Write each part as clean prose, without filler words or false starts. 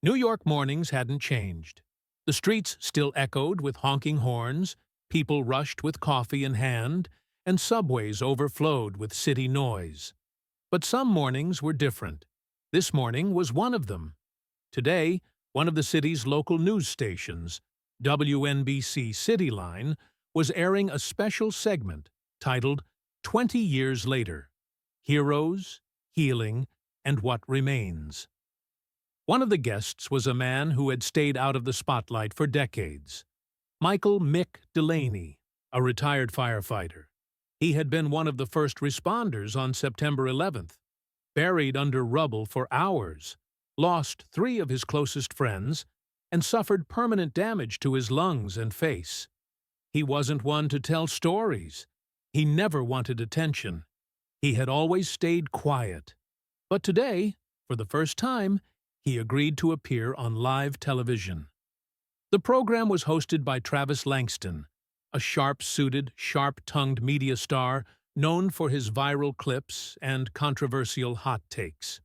New York mornings hadn't changed. The streets still echoed with honking horns, people rushed with coffee in hand, and subways overflowed with city noise. But some mornings were different. This morning was one of them. Today, one of the city's local news stations, WNBC Cityline, was airing a special segment titled 20 Years Later: Heroes, Healing, and What Remains. One of the guests was a man who had stayed out of the spotlight for decades. Mick Delaney, a retired firefighter. He had been one of the first responders on September 11th, buried under rubble for hours, lost 3 of his closest friends, and suffered permanent damage to his lungs and face. He wasn't one to tell stories. He never wanted attention. He had always stayed quiet. But today, for the first time, he agreed to appear on live television. The program was hosted by Travis Langston, a sharp-suited, sharp-tongued media star known for his viral clips and controversial hot takes.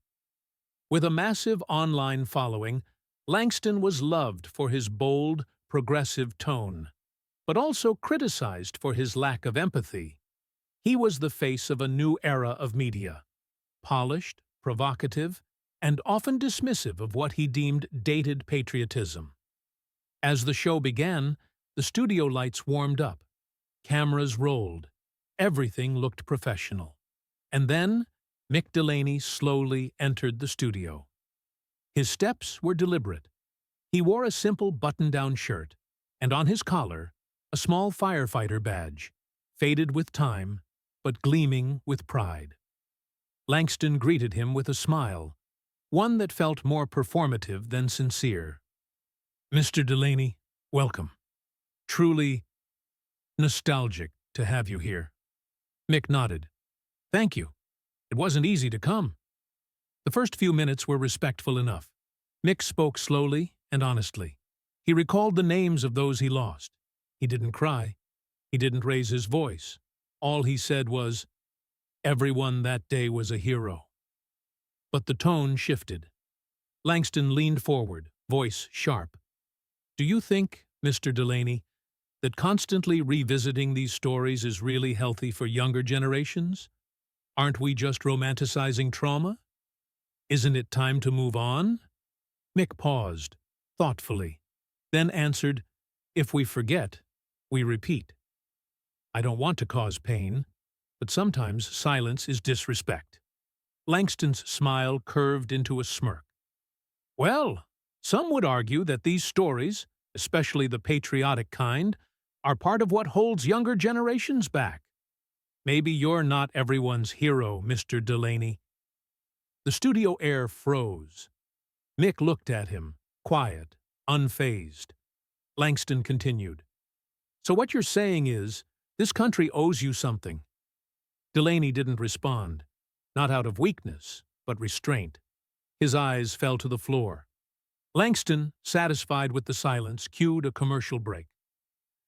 With a massive online following, Langston was loved for his bold, progressive tone, but also criticized for his lack of empathy. He was the face of a new era of media, polished, provocative, and often dismissive of what he deemed dated patriotism. As the show began, the studio lights warmed up, cameras rolled, everything looked professional. And then, Mick Delaney slowly entered the studio. His steps were deliberate. He wore a simple button-down shirt, and on his collar, a small firefighter badge, faded with time, but gleaming with pride. Langston greeted him with a smile, one that felt more performative than sincere. "Mr. Delaney, welcome. Truly nostalgic to have you here." Mick nodded. "Thank you. It wasn't easy to come." The first few minutes were respectful enough. Mick spoke slowly and honestly. He recalled the names of those he lost. He didn't cry. He didn't raise his voice. All he said was, "Everyone that day was a hero." But the tone shifted. Langston leaned forward, voice sharp. "Do you think, Mr. Delaney, that constantly revisiting these stories is really healthy for younger generations? Aren't we just romanticizing trauma? Isn't it time to move on?" Mick paused, thoughtfully, then answered, "If we forget, we repeat. I don't want to cause pain, but sometimes silence is disrespect." Langston's smile curved into a smirk. "Well, some would argue that these stories, especially the patriotic kind, are part of what holds younger generations back. Maybe you're not everyone's hero, Mr. Delaney." The studio air froze. Mick looked at him, quiet, unfazed. Langston continued, "So what you're saying is, this country owes you something." Delaney didn't respond, not out of weakness, but restraint. His eyes fell to the floor. Langston, satisfied with the silence, cued a commercial break.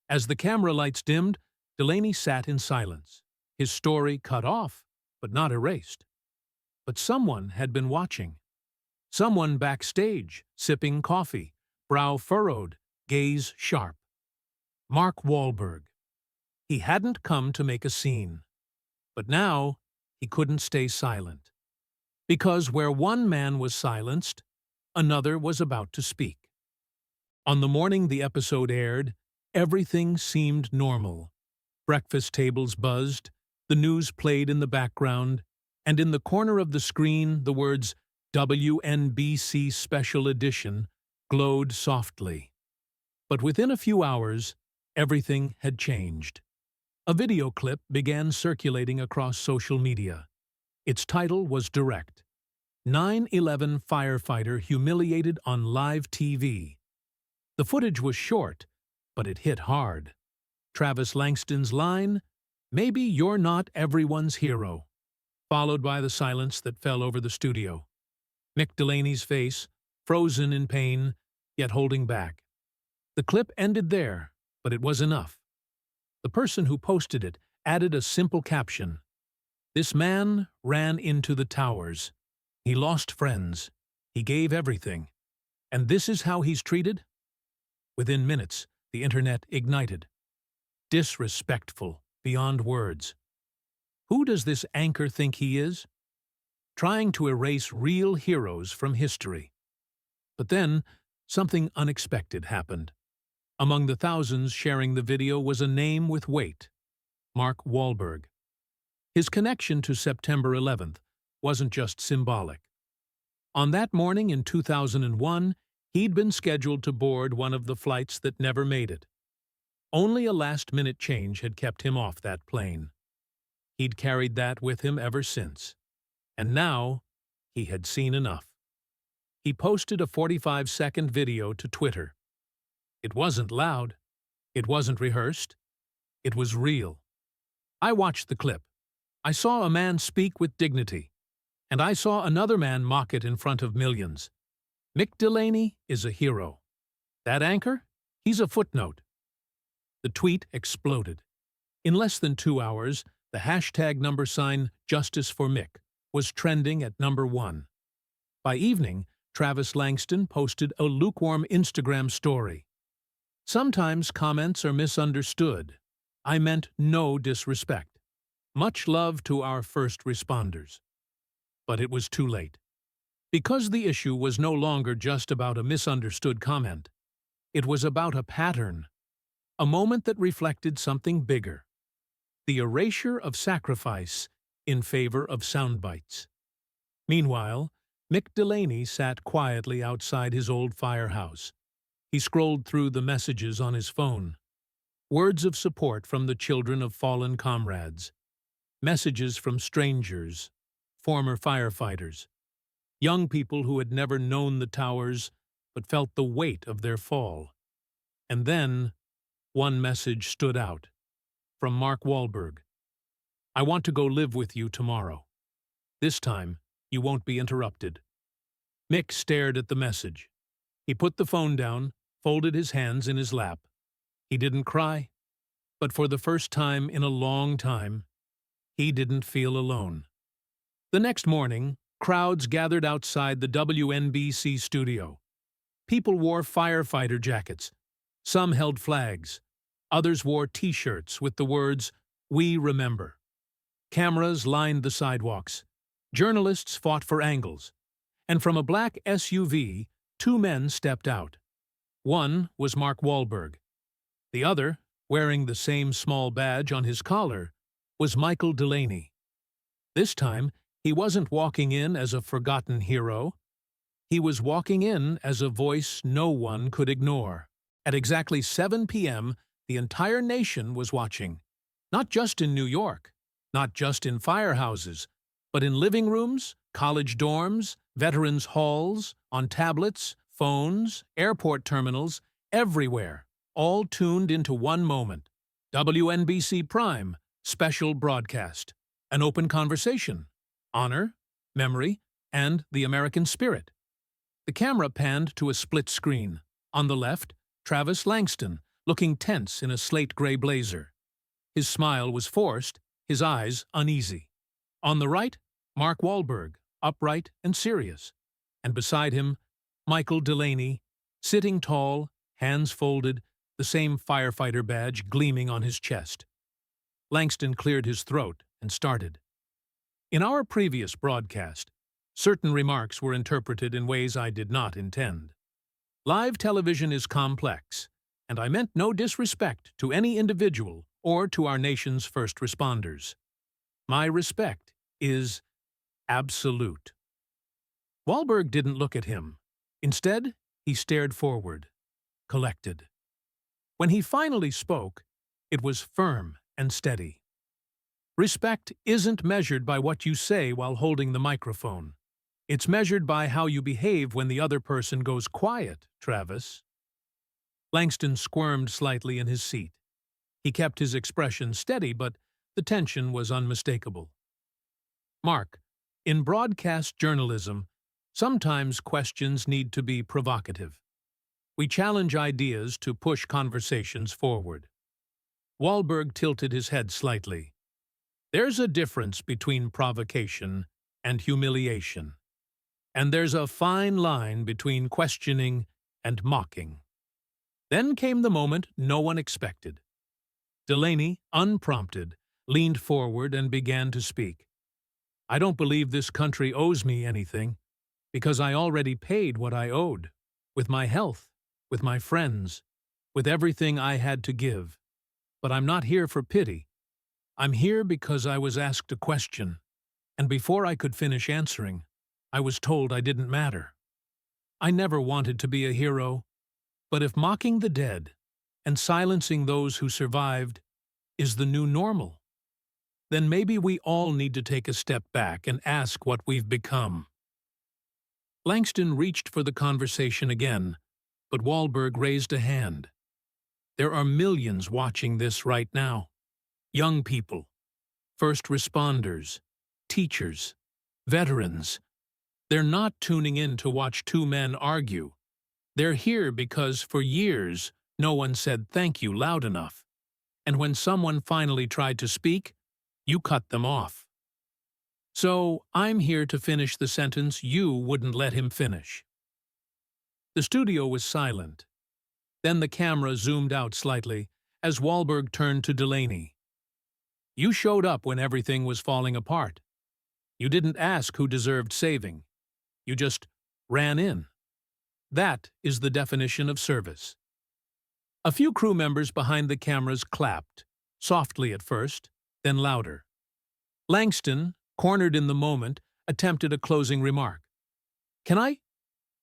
As the camera lights dimmed, Delaney sat in silence, his story cut off, but not erased. But someone had been watching. Someone backstage, sipping coffee, brow furrowed, gaze sharp. Mark Wahlberg. He hadn't come to make a scene. But now, he couldn't stay silent. Because where one man was silenced, another was about to speak. On the morning the episode aired, everything seemed normal. Breakfast tables buzzed, the news played in the background, and in the corner of the screen the words WNBC Special Edition glowed softly. But within a few hours, everything had changed. A video clip began circulating across social media. Its title was direct: 9/11 Firefighter Humiliated on Live TV. The footage was short, but it hit hard. Travis Langston's line, "Maybe you're not everyone's hero," followed by the silence that fell over the studio. Mick Delaney's face, frozen in pain, yet holding back. The clip ended there, but it was enough. The person who posted it added a simple caption: "This man ran into the towers. He lost friends. He gave everything. And this is how he's treated? Within minutes, the internet ignited. Disrespectful, beyond words. Who does this anchor think he is? Trying to erase real heroes from history. But then, something unexpected happened. Among the thousands sharing the video was a name with weight: Mark Wahlberg. His connection to September 11th wasn't just symbolic. On that morning in 2001, he'd been scheduled to board one of the flights that never made it. Only a last-minute change had kept him off that plane. He'd carried that with him ever since. And now, he had seen enough. He posted a 45-second video to Twitter. It wasn't loud. It wasn't rehearsed. It was real. I watched the clip. I saw a man speak with dignity. And I saw another man mock it in front of millions. Mick Delaney is a hero. That anchor? He's a footnote. The tweet exploded. In less than 2 hours, the hashtag #Justice for Mick was trending at #1. By evening, Travis Langston posted a lukewarm Instagram story. Sometimes comments are misunderstood. I meant no disrespect. Much love to our first responders. But it was too late. Because the issue was no longer just about a misunderstood comment. It was about a pattern. A moment that reflected something bigger. The erasure of sacrifice in favor of sound bites. Meanwhile, Mick Delaney sat quietly outside his old firehouse. He scrolled through the messages on his phone. Words of support from the children of fallen comrades. Messages from strangers, former firefighters. Young people who had never known the towers but felt the weight of their fall. And then, one message stood out. From Mark Wahlberg. I want to go live with you tomorrow. This time, you won't be interrupted. Mick stared at the message. He put the phone down, folded his hands in his lap. He didn't cry, but for the first time in a long time, he didn't feel alone. The next morning, crowds gathered outside the WNBC studio. People wore firefighter jackets. Some held flags. Others wore T-shirts with the words, "We remember." Cameras lined the sidewalks. Journalists fought for angles. And from a black SUV, 2 men stepped out. One was Mark Wahlberg. The other, wearing the same small badge on his collar, was Michael Delaney. This time, he wasn't walking in as a forgotten hero. He was walking in as a voice no one could ignore. At exactly 7 p.m., the entire nation was watching. Not just in New York, not just in firehouses, but in living rooms, college dorms, veterans' halls, on tablets, phones, airport terminals, everywhere, all tuned into one moment. WNBC Prime, special broadcast. An open conversation. Honor, memory, and the American spirit. The camera panned to a split screen. On the left, Travis Langston, looking tense in a slate-gray blazer. His smile was forced, his eyes uneasy. On the right, Mark Wahlberg, upright and serious. And beside him, Michael Delaney, sitting tall, hands folded, the same firefighter badge gleaming on his chest. Langston cleared his throat and started. In our previous broadcast, certain remarks were interpreted in ways I did not intend. Live television is complex, and I meant no disrespect to any individual or to our nation's first responders. My respect is absolute. Wahlberg didn't look at him. Instead, he stared forward, collected. When he finally spoke, it was firm and steady. Respect isn't measured by what you say while holding the microphone. It's measured by how you behave when the other person goes quiet, Travis. Langston squirmed slightly in his seat. He kept his expression steady, but the tension was unmistakable. Mark, in broadcast journalism, sometimes questions need to be provocative. We challenge ideas to push conversations forward. Wahlberg tilted his head slightly. There's a difference between provocation and humiliation. And there's a fine line between questioning and mocking. Then came the moment no one expected. Delaney, unprompted, leaned forward and began to speak. I don't believe this country owes me anything, because I already paid what I owed, with my health, with my friends, with everything I had to give. But I'm not here for pity. I'm here because I was asked a question, and before I could finish answering, I was told I didn't matter. I never wanted to be a hero, but if mocking the dead and silencing those who survived is the new normal, then maybe we all need to take a step back and ask what we've become. Langston reached for the conversation again, but Wahlberg raised a hand. There are millions watching this right now. Young people, first responders, teachers, veterans. They're not tuning in to watch two men argue. They're here because for years no one said thank you loud enough. And when someone finally tried to speak, you cut them off. So I'm here to finish the sentence you wouldn't let him finish. The studio was silent. Then the camera zoomed out slightly as Wahlberg turned to Delaney. You showed up when everything was falling apart. You didn't ask who deserved saving. You just ran in. That is the definition of service. A few crew members behind the cameras clapped, softly at first, then louder. Langston, cornered in the moment, attempted a closing remark. Can I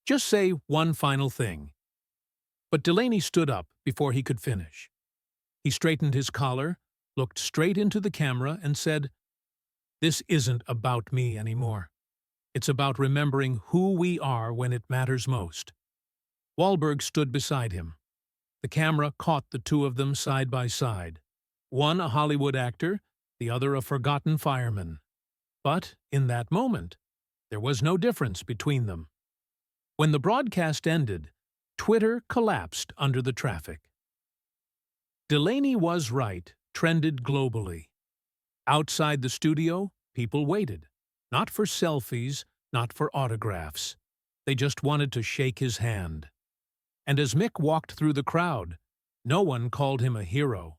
just say one final thing? But Delaney stood up before he could finish. He straightened his collar, looked straight into the camera, and said, This isn't about me anymore. It's about remembering who we are when it matters most. Wahlberg stood beside him. The camera caught the two of them side by side. One a Hollywood actor, the other a forgotten fireman. But, in that moment, there was no difference between them. When the broadcast ended, Twitter collapsed under the traffic. Delaney was right, trended globally. Outside the studio, people waited. Not for selfies, not for autographs. They just wanted to shake his hand. And as Mick walked through the crowd, no one called him a hero.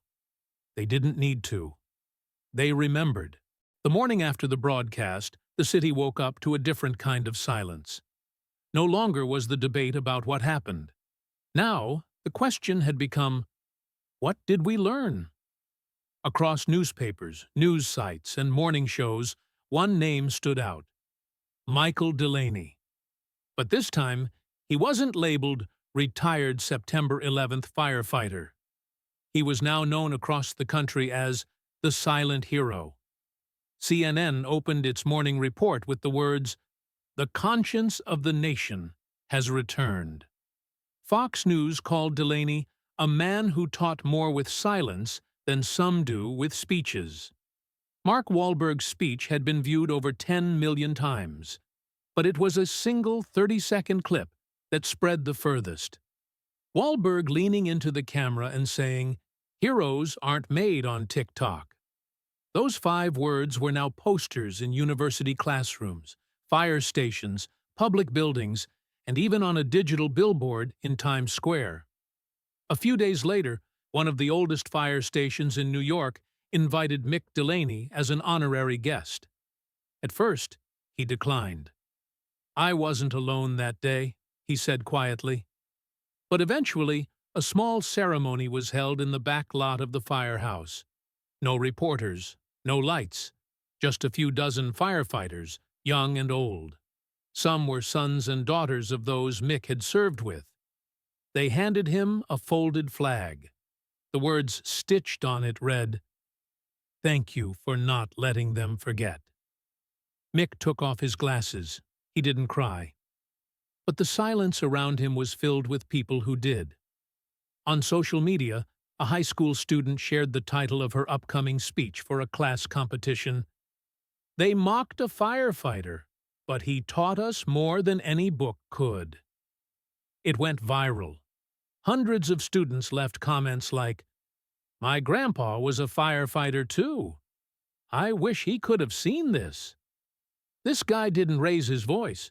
They didn't need to. They remembered. The morning after the broadcast, the city woke up to a different kind of silence. No longer was the debate about what happened. Now, the question had become, what did we learn? Across newspapers, news sites, and morning shows, one name stood out: Michael Delaney. But this time, he wasn't labeled retired September 11th firefighter. He was now known across the country as the silent hero. CNN opened its morning report with the words, "The conscience of the nation has returned." Fox News called Delaney a man who taught more with silence than some do with speeches. Mark Wahlberg's speech had been viewed over 10 million times, but it was a single 30-second clip that spread the furthest. Wahlberg leaning into the camera and saying, "Heroes aren't made on TikTok." Those 5 words were now posters in university classrooms, fire stations, public buildings, and even on a digital billboard in Times Square. A few days later, one of the oldest fire stations in New York invited Mick Delaney as an honorary guest. At first, he declined. "I wasn't alone that day," he said quietly. But eventually, a small ceremony was held in the back lot of the firehouse. No reporters, no lights, just a few dozen firefighters, young and old. Some were sons and daughters of those Mick had served with. They handed him a folded flag. The words stitched on it read, "Thank you for not letting them forget." Mick took off his glasses. He didn't cry. But the silence around him was filled with people who did. On social media, a high school student shared the title of her upcoming speech for a class competition. "They mocked a firefighter, but he taught us more than any book could." It went viral. Hundreds of students left comments like, "My grandpa was a firefighter too. I wish he could have seen this. This guy didn't raise his voice,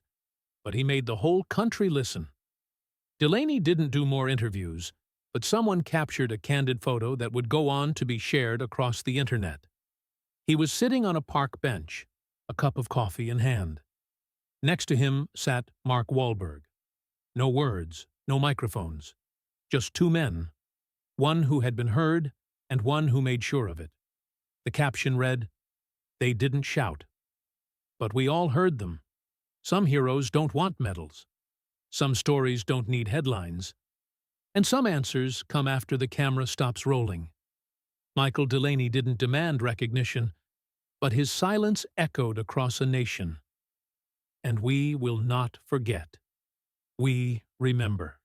but he made the whole country listen. Delaney didn't do more interviews, but someone captured a candid photo that would go on to be shared across the internet. He was sitting on a park bench, a cup of coffee in hand. Next to him sat Mark Wahlberg. No words, no microphones, just two men, one who had been heard and one who made sure of it. The caption read, "They didn't shout, but we all heard them. Some heroes don't want medals. Some stories don't need headlines. And some answers come after the camera stops rolling." Michael Delaney didn't demand recognition, but his silence echoed across a nation. And we will not forget. We remember.